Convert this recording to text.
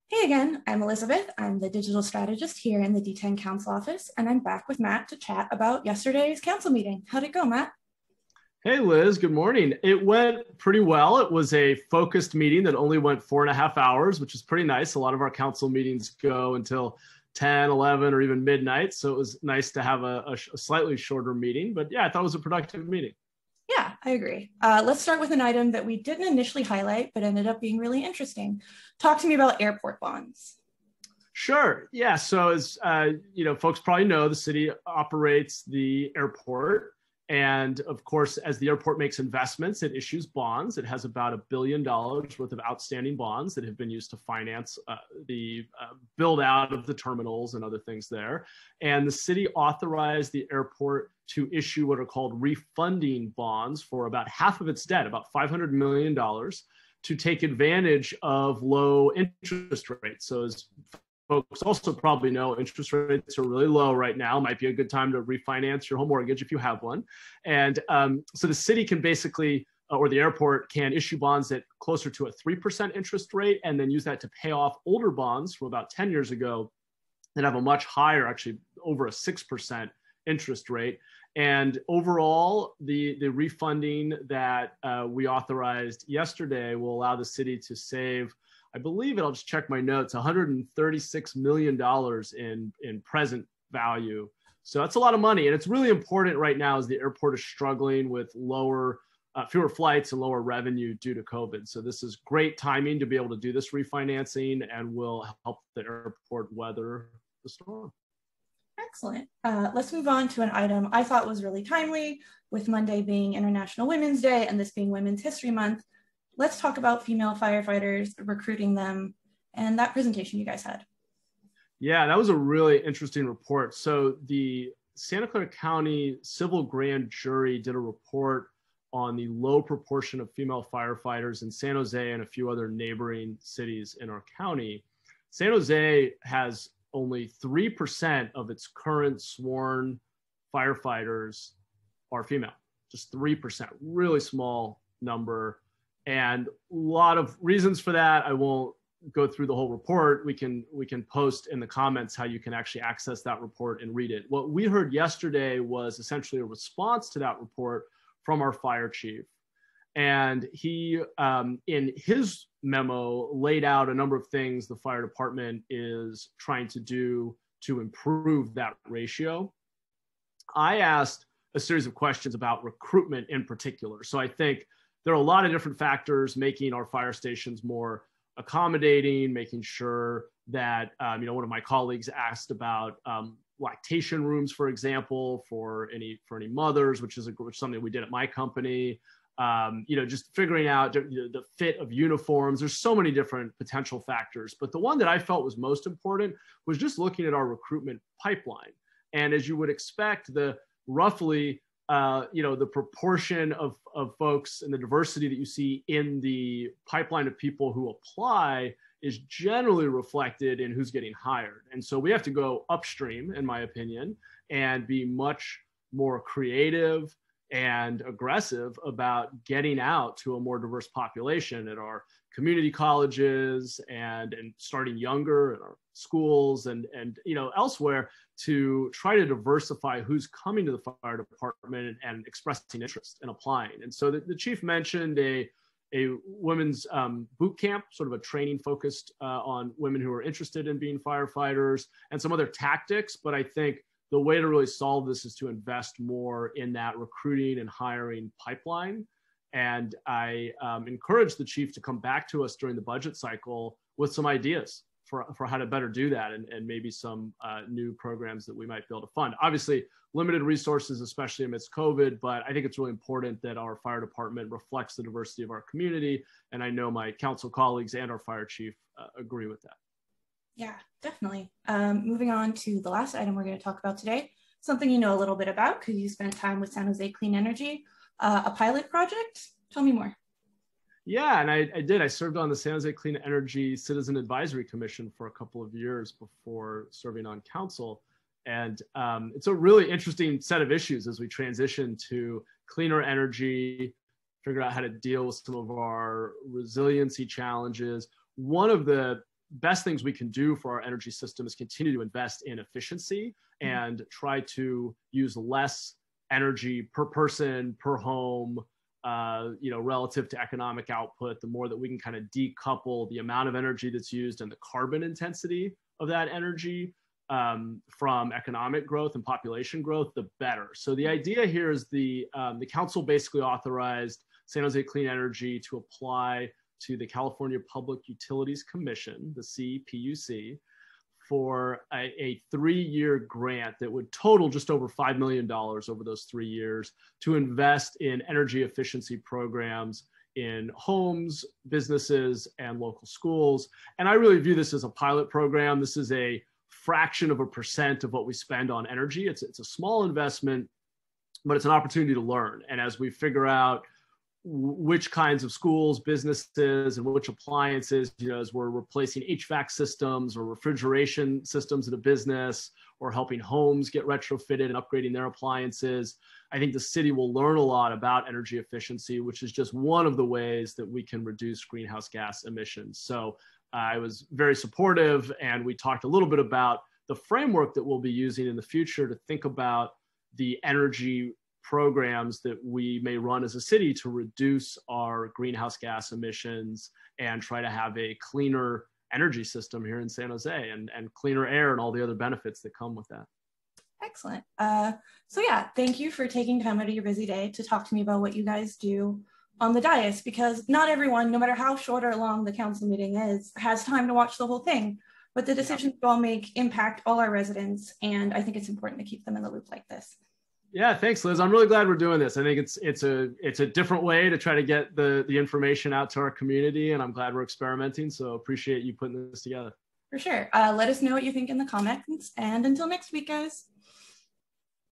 Hey again, I'm Elizabeth. I'm the digital strategist here in the D10 Council office, and I'm back with Matt to chat about yesterday's council meeting. How'd it go, Matt? Hey Liz, good morning. It went pretty well. It was a focused meeting that only went 4.5 hours, which is pretty nice. A lot of our council meetings go until 10, 11, or even midnight. So it was nice to have a slightly shorter meeting. But yeah, I thought it was a productive meeting. Yeah, I agree. Let's start with an item that we didn't initially highlight, but ended up being really interesting. Talk to me about airport bonds. Sure. Yeah. So as folks probably know, the city operates the airport. And of course, as the airport makes investments, it issues bonds. It has about $1 billion worth of outstanding bonds that have been used to finance the build out of the terminals and other things there. And the city authorized the airport to issue what are called refunding bonds for about half of its debt, about $500 million, to take advantage of low interest rates. So as folks also probably know, interest rates are really low right now. Might be a good time to refinance your home mortgage if you have one. And so the city can basically, or the airport can issue bonds at closer to a 3% interest rate and then use that to pay off older bonds from about 10 years ago that have a much higher, actually over a 6% interest rate. And overall, the refunding that we authorized yesterday will allow the city to save, I believe, I'll just check my notes, $136 million in present value. So that's a lot of money. And it's really important right now as the airport is struggling with fewer flights and lower revenue due to COVID. So this is great timing to be able to do this refinancing and will help the airport weather the storm. Excellent. Let's move on to an item I thought was really timely, with Monday being International Women's Day and this being Women's History Month. Let's talk about female firefighters, recruiting them, and that presentation you guys had. Yeah, that was a really interesting report. So the Santa Clara County Civil Grand Jury did a report on the low proportion of female firefighters in San Jose and a few other neighboring cities in our county. San Jose has only 3% of its current sworn firefighters are female, just 3%, really small number. And a lot of reasons for that. I won't go through the whole report. We can post in the comments how you can actually access that report and read it. What we heard yesterday was essentially a response to that report from our fire chief. And he, in his memo, laid out a number of things the fire department is trying to do to improve that ratio. I asked a series of questions about recruitment in particular. So I think there are a lot of different factors making our fire stations more accommodating, making sure that, one of my colleagues asked about lactation rooms, for example, for any mothers, which is something we did at my company. Just figuring out the fit of uniforms. There's so many different potential factors, but the one that I felt was most important was just looking at our recruitment pipeline. And as you would expect, the roughly the proportion of folks and the diversity that you see in the pipeline of people who apply is generally reflected in who's getting hired. And so we have to go upstream, in my opinion, and be much more creative and aggressive about getting out to a more diverse population at our community colleges and starting younger in our schools and elsewhere, to try to diversify who's coming to the fire department and expressing interest in applying. And so the chief mentioned a women's boot camp, sort of a training focused on women who are interested in being firefighters, and some other tactics. But I think the way to really solve this is to invest more in that recruiting and hiring pipeline. And I encourage the chief to come back to us during the budget cycle with some ideas for how to better do that, and maybe some new programs that we might be able to fund. Obviously, limited resources, especially amidst COVID, but I think it's really important that our fire department reflects the diversity of our community. And I know my council colleagues and our fire chief agree with that. Yeah, definitely. Moving on to the last item we're going to talk about today, something you know a little bit about because you spent time with San Jose Clean Energy, a pilot project. Tell me more. Yeah, and I did. I served on the San Jose Clean Energy Citizen Advisory Commission for a couple of years before serving on council. And it's a really interesting set of issues as we transition to cleaner energy, figure out how to deal with some of our resiliency challenges. One of the best things we can do for our energy system is continue to invest in efficiency and try to use less energy per person, per home, relative to economic output. The more that we can kind of decouple the amount of energy that's used and the carbon intensity of that energy from economic growth and population growth, the better. So the idea here is the council basically authorized San Jose Clean Energy to apply to the California Public Utilities Commission, the CPUC, for a 3-year grant that would total just over $5 million over those 3 years to invest in energy efficiency programs in homes, businesses, and local schools. And I really view this as a pilot program. This is a fraction of a percent of what we spend on energy. It's a small investment, but it's an opportunity to learn. And as we figure out which kinds of schools, businesses, and which appliances, as we're replacing HVAC systems or refrigeration systems in a business, or helping homes get retrofitted and upgrading their appliances, I think the city will learn a lot about energy efficiency, which is just one of the ways that we can reduce greenhouse gas emissions. So I was very supportive, and we talked a little bit about the framework that we'll be using in the future to think about the energy programs that we may run as a city to reduce our greenhouse gas emissions and try to have a cleaner energy system here in San Jose, and cleaner air and all the other benefits that come with that. Excellent. So yeah, thank you for taking time out of your busy day to talk to me about what you guys do on the dais, because not everyone, no matter how short or long the council meeting is, has time to watch the whole thing. But the decisions we all make impact all our residents, and I think it's important to keep them in the loop like this. Yeah, thanks, Liz. I'm really glad we're doing this. I think it's a different way to try to get the information out to our community, and I'm glad we're experimenting. So appreciate you putting this together. For sure. Let us know what you think in the comments, and until next week, guys.